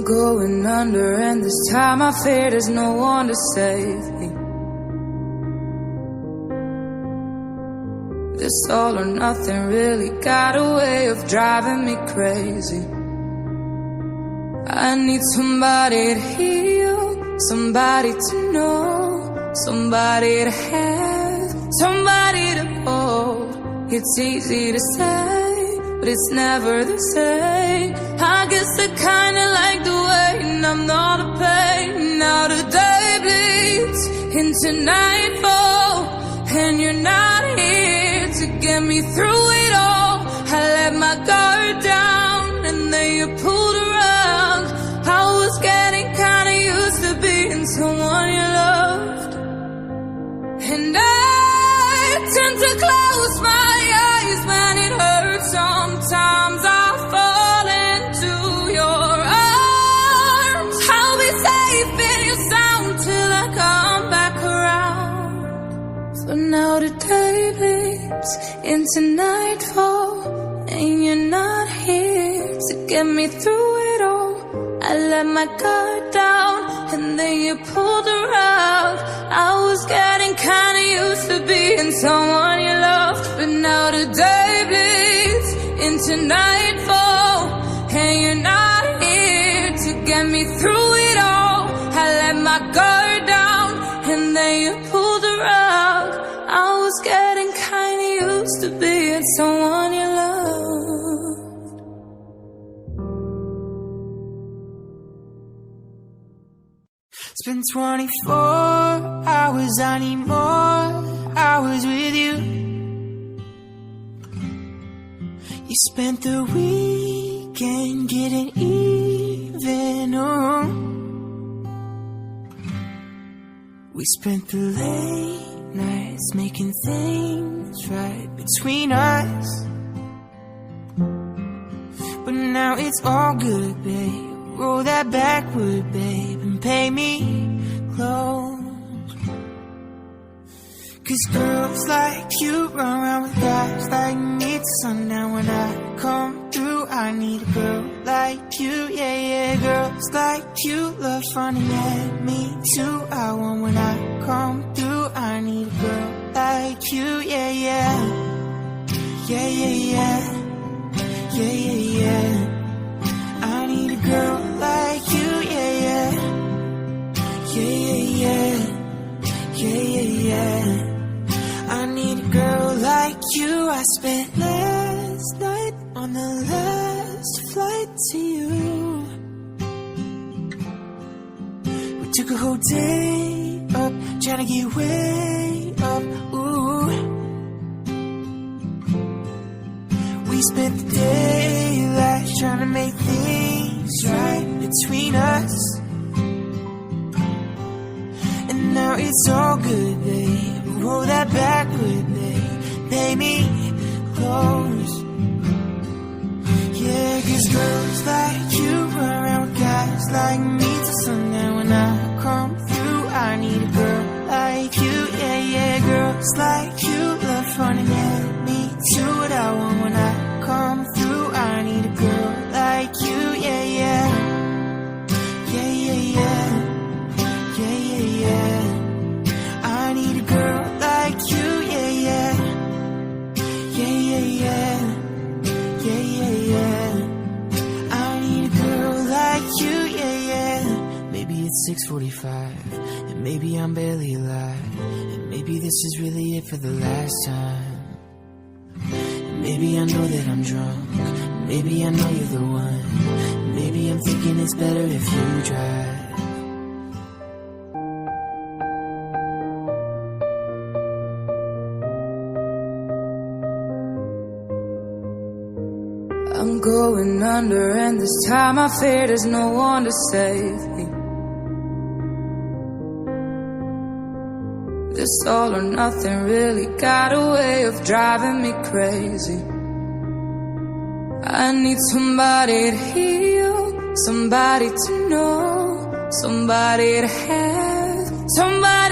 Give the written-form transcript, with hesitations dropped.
going under, and this time I fear there's no one to save me. This all or nothing really got a way of driving me crazy. I need somebody to heal, somebody to know, somebody to have, somebody to hold. It's easy to say, but it's never the same. I guess I kinda like the waiting, I'm not a pain. Now the day bleeds into nightfall, and you're not here to get me through it all. I let my guard down, and then you pulled around. I was getting kinda used to being someone you loved, and I tend to close my eyes when it hurts. Sometimes I fall into your arms. I'll be safe in your sound till I come back around. For now the day bleeds into nightfall, and you're not here to get me through it all. I let my guard down, and then you pulled around. I was getting kinda used to being someone you loved, but now the day bleeds into nightfall, and you're not here to get me through it all. I let my guard down, and then you pulled around. I was getting kinda used to being someone you loved. It's been 24 hours, I need more hours with you. You spent the weekend getting even, oh. We spent the late nights making things right between us. But now it's all good, babe. Roll that backward, babe, and pay me close. 'Cause girls like you run around with guys like me till sundown. When I come through, I need a girl like you, yeah, yeah. Girls like you love running at me too. I want when I come through, I need a girl like you, yeah, yeah. Yeah, yeah, yeah. Yeah, yeah, yeah. I need a girl like you, yeah, yeah. Yeah, yeah, yeah. Yeah, yeah, yeah. I need a girl like you. I spent last night on the last flight to you. We took a whole day up, trying to get way up, ooh. We spent the daylight trying to make things right between us. And now it's all good, babe. Roll that backward, babe. Pay me close. Yeah, 'cause girls like you run around with guys like me till sundown. When I come through, I need a girl like you, yeah, yeah. Girls like you love running at me too. What I want when I come through, I need a girl like you, yeah, yeah. Yeah, yeah, yeah. Yeah, yeah, yeah. I need a girl like you, yeah, yeah. Yeah, yeah, yeah. Yeah, yeah, yeah. I need a girl like you, yeah, yeah. Maybe it's 6:45, and maybe I'm barely alive, and maybe this is really it for the last time. And maybe I know that I'm drunk, maybe I know you're the one. Maybe I'm thinking it's better if you drive. I'm going under, and this time I fear there's no one to save me. This all or nothing really got a way of driving me crazy. I need somebody to heal, somebody to know, somebody to have, somebody